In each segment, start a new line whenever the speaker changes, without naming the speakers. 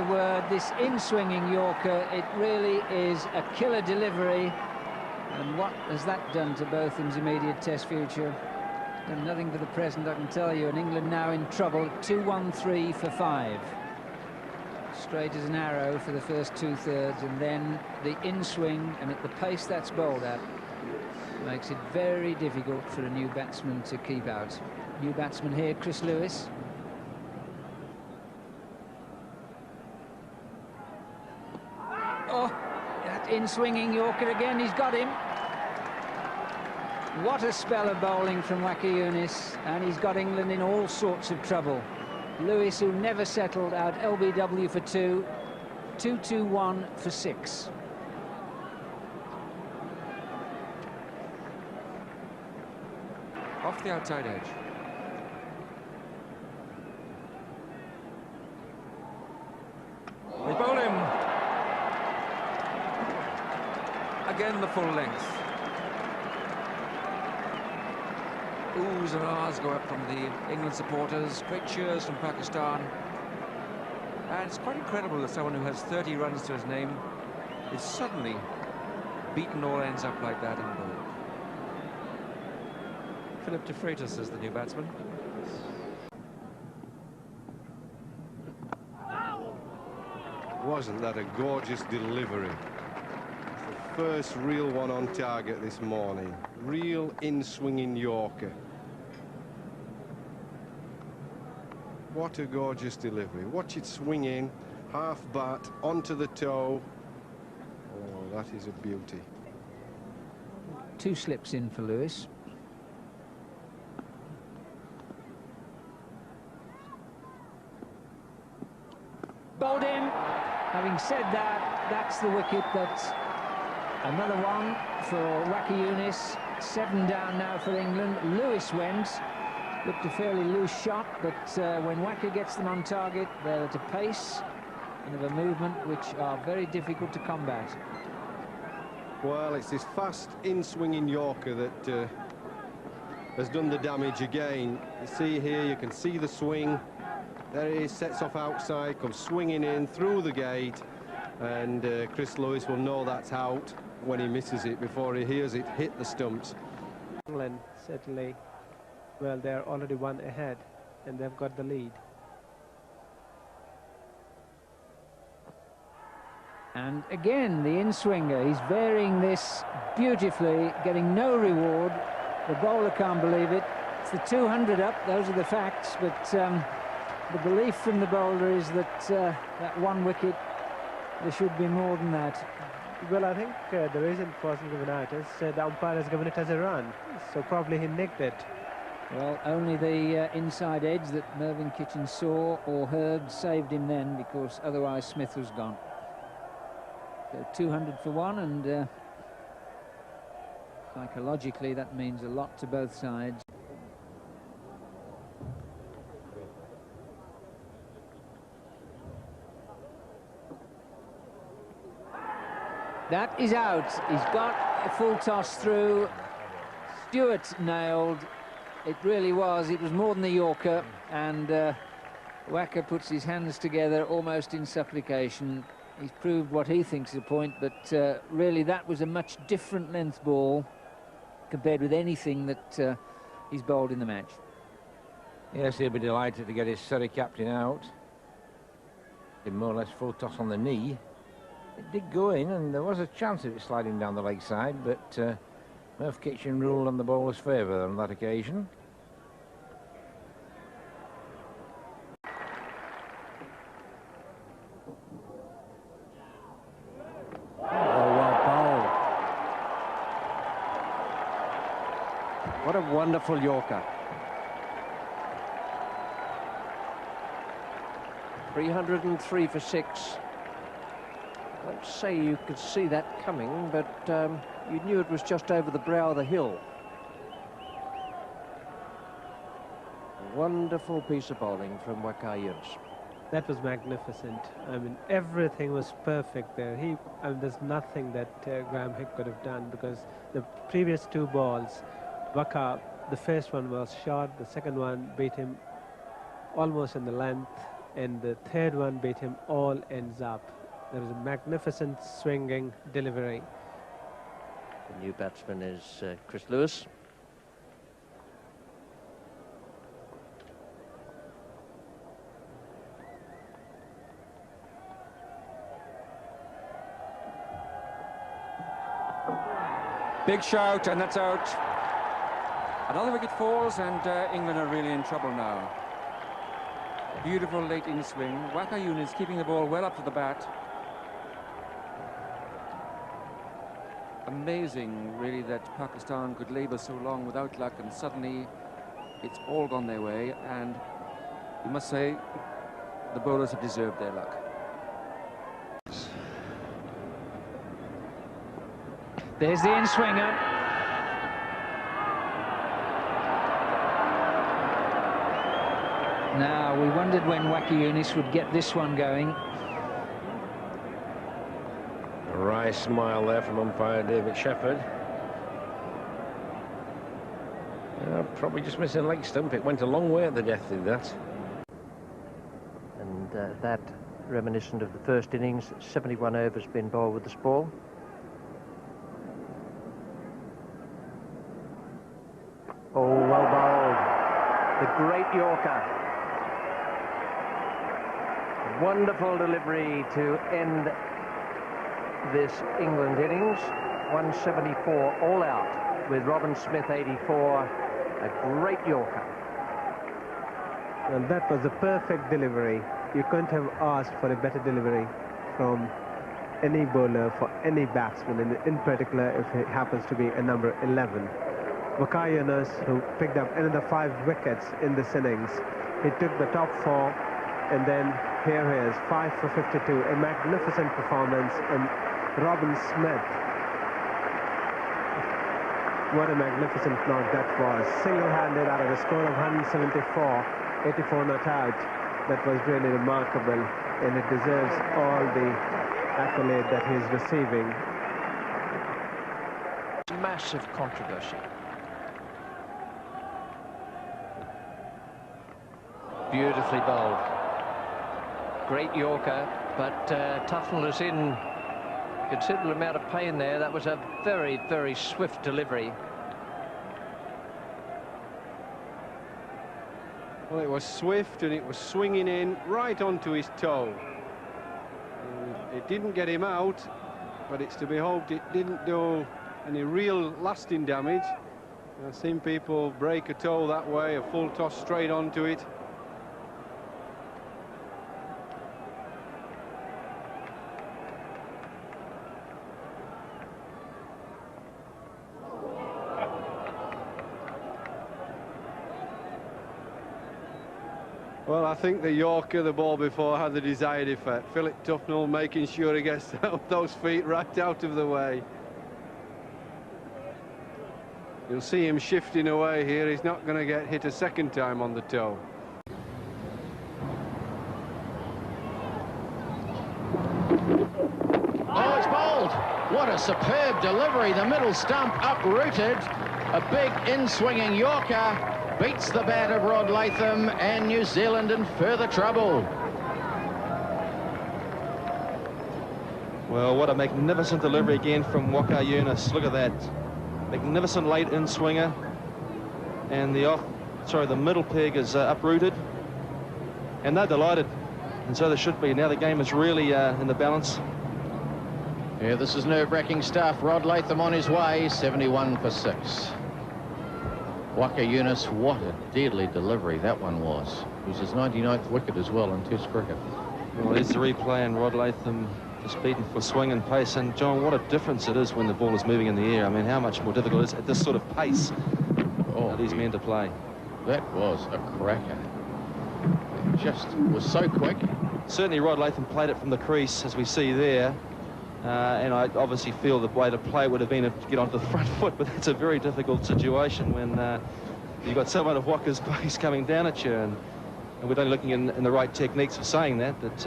my word, this in-swinging Yorker, it really is a killer delivery. And what has that done to Botham's immediate Test future? Done nothing for the present, I can tell you. And England now in trouble, 2-1-3 for 5. Straight as an arrow for the first two-thirds, and then the in-swing, and at the pace that's bowled at, makes it very difficult for a new batsman to keep out. New batsman here, Chris Lewis. Oh, that in-swinging Yorker again, he's got him. What a spell of bowling from Waqar Younis, and he's got England in all sorts of trouble. Lewis, who never settled, out LBW for 2, 2-2-1 for 6.
Off the outside edge. They bowl him. Again, the full length. Oohs and ahs go up from the England supporters. Great cheers from Pakistan. And it's quite incredible that someone who has 30 runs to his name is suddenly beaten all ends up like that in bowled. Philip de Freitas is the new batsman.
Wasn't that a gorgeous delivery? The first real one on target this morning. Real in-swinging Yorker. What a gorgeous delivery. Watch it swing in, half bat, onto the toe. Oh, that is a beauty.
2 slips in for Lewis. Bowled him. Having said that, that's the wicket. That's another one for Waqar Younis. 7 down now for England. Lewis went. Looked a fairly loose shot, but when Waqar gets them on target, they're at a pace and of a movement which are very difficult to combat.
Well, it's this fast in-swinging Yorker that has done the damage again. You see here, you can see the swing. There it is, sets off outside, comes swinging in through the gate, and Chris Lewis will know that's out when he misses it before he hears it hit the stumps.
England, certainly, well, they're already 1 ahead, and they've got the lead.
And again, the in-swinger, he's varying this beautifully, getting no reward. The bowler can't believe it. It's the 200 up, those are the facts, but the belief from the bowler is that that 1 wicket, there should be more than that.
Well, I think the reason it wasn't given out is the umpire has given it as a run, so probably he nicked it.
Well, only the inside edge that Mervyn Kitchen saw or heard saved him then, because otherwise Smith was gone. So 200 for 1, and psychologically that means a lot to both sides. That is out. He's got a full toss through. Stewart nailed. It really was. It was more than a Yorker, and Waqar puts his hands together almost in supplication. He's proved what he thinks is a point, but really that was a much different length ball compared with anything that he's bowled in the match.
Yes, he'll be delighted to get his Surrey captain out. Did more or less full toss on the knee. It did go in, and there was a chance of it sliding down the leg side, but Merv Kitchen ruled on the bowler's favour on that occasion.
What a wonderful Yorker. 303 for 6. I won't say you could see that coming, but you knew it was just over the brow of the hill. A wonderful piece of bowling from Waqar Younis.
That was magnificent. I mean, everything was perfect there. I mean, there's nothing that Graham Hick could have done, because the previous 2 balls, Waqar, the first one was short, the second one beat him almost in the length, and the third one beat him all ends up. There was a magnificent swinging delivery.
The new batsman is Chris Lewis.
Big shout, and that's out. Another wicket falls, and England are really in trouble now. Beautiful late in swing. Waqar Younis keeping the ball well up to the bat. Amazing, really, that Pakistan could labour so long without luck, and suddenly it's all gone their way. And you must say, the bowlers have deserved their luck.
There's the in-swinger. Now, we wondered when Waqar Younis would get this one going.
A wry smile there from umpire David Shepherd. Probably just missing leg stump. It went a long way at the death, did that.
And that reminiscent of the first innings. 71 overs been bowled with this ball. Oh, well bowled. The great Yorker. Wonderful delivery to end this England innings. 174 all out with Robin Smith 84. A great Yorker.
And that was a perfect delivery. You couldn't have asked for a better delivery from any bowler for any batsman, and in particular if it happens to be a number 11. Waqar Younis, who picked up another 5 wickets in this innings. He took the top 4, and then here he is, 5 for 52, a magnificent performance. And Robin Smith, what a magnificent knock that was. Single-handed out of a score of 174, 84 not out. That was really remarkable, and it deserves all the accolade that he's receiving.
Massive controversy. Beautifully bowled. Great Yorker, but Tufnell is in considerable amount of pain there. That was a very, very swift delivery.
Well, it was swift, and it was swinging in right onto his toe. It didn't get him out, but it's to be hoped it didn't do any real lasting damage. I've seen people break a toe that way, a full toss straight onto it. Well, I think the Yorker, the ball before, had the desired effect. Philip Tufnell making sure he gets those feet right out of the way. You'll see him shifting away here. He's not going to get hit a second time on the toe.
Oh, it's bowled. What a superb delivery. The middle stump uprooted. A big in-swinging Yorker beats the bat of Rod Latham, and New Zealand in further trouble.
Well, what a magnificent delivery again from Waqar Younis. Look at that. Magnificent late in-swinger. And the middle peg is uprooted. And they're delighted. And so they should be. Now the game is really in the balance.
Yeah, this is nerve-wracking stuff. Rod Latham on his way, 71 for 6. Waqar Younis, what a deadly delivery that one was. It was his 99th wicket as well in Test cricket.
Well, there's the replay, and Rod Latham just beaten for swing and pace. And, John, what a difference it is when the ball is moving in the air. I mean, how much more difficult it is at this sort of pace for these men to play.
That was a cracker. It just was so quick.
Certainly Rod Latham played it from the crease, as we see there. And I obviously feel the way to play it would have been to get onto the front foot, but that's a very difficult situation when you've got someone of Waqar's pace coming down at you, and we're only looking in the right techniques for saying that. But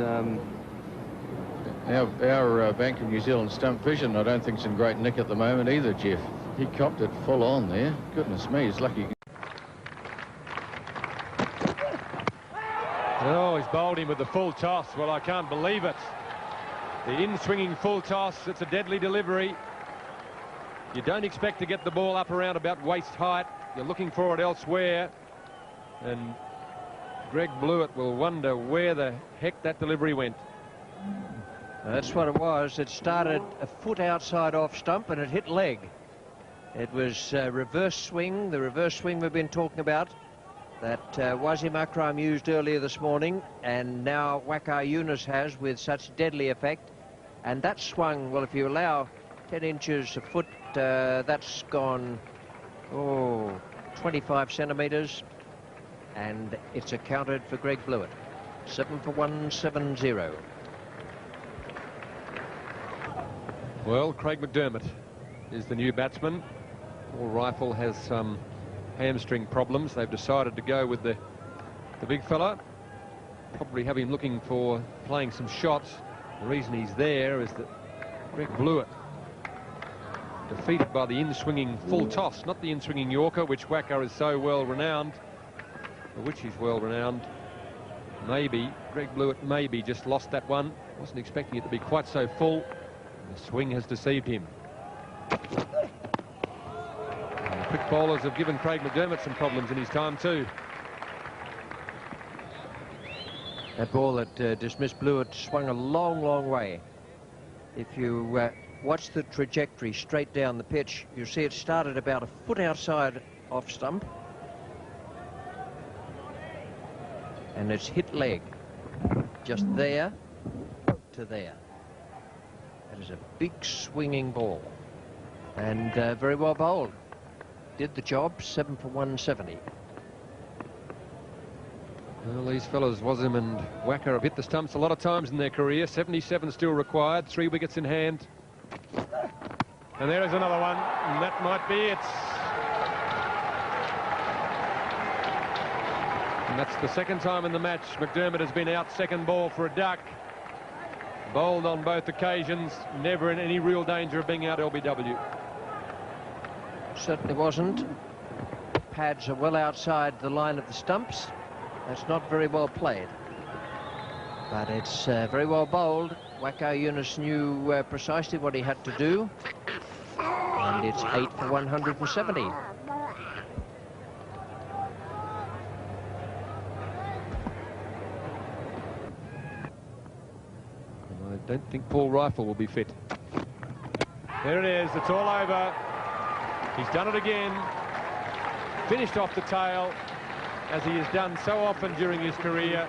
our Bank of New Zealand stump vision, I don't think, is in great nick at the moment either, Jeff. He copped it full on there. Goodness me, he's lucky.
Oh,
he's bowled him with the full toss. Well, I can't believe it. The in-swinging full toss, it's a deadly delivery. You don't expect to get the ball up around about waist height. You're looking for it elsewhere. And Greg Blewett will wonder where the heck that delivery went.
That's what it was. It started a foot outside off stump and it hit leg. It was reverse swing, the reverse swing we've been talking about, that Wasim Akram used earlier this morning, and now Waqar Younis has with such deadly effect. And that swung, well, if you allow 10 inches a foot, that's gone, 25 centimetres, and it's accounted for Greg Blewett. 7 for 170.
Well, Craig McDermott is the new batsman. Paul Rifle has some hamstring problems. They've decided to go with the big fella. Probably have him looking for playing some shots. The reason he's there is that Greg Blewett, defeated by the in-swinging full toss, not the in-swinging Yorker, which Waqar is so well renowned, for which he's well renowned. Maybe Greg Blewett maybe just lost that one. Wasn't expecting it to be quite so full. The swing has deceived him. And the quick bowlers have given Craig McDermott some problems in his time too.
That ball that dismissed Blewett swung a long, long way. If you watch the trajectory straight down the pitch, you see it started about a foot outside off stump. And it's hit leg. Just there to there. That is a big swinging ball. And very well bowled. Did the job, 7 for 170.
Well, these fellas, Wasim and Waqar, have hit the stumps a lot of times in their career. 77 still required, 3 wickets in hand. And there is another one, and that might be it. And that's the second time in the match McDermott has been out second ball for a duck. Bowled on both occasions, never in any real danger of being out LBW.
Certainly wasn't. Pads are well outside the line of the stumps. That's not very well played. But it's very well bowled. Waqar Younis knew precisely what he had to do. And it's 8 for 170.
I don't think Paul Rifle will be fit. There it is, it's all over. He's done it again. Finished off the tail, as he has done so often during his career.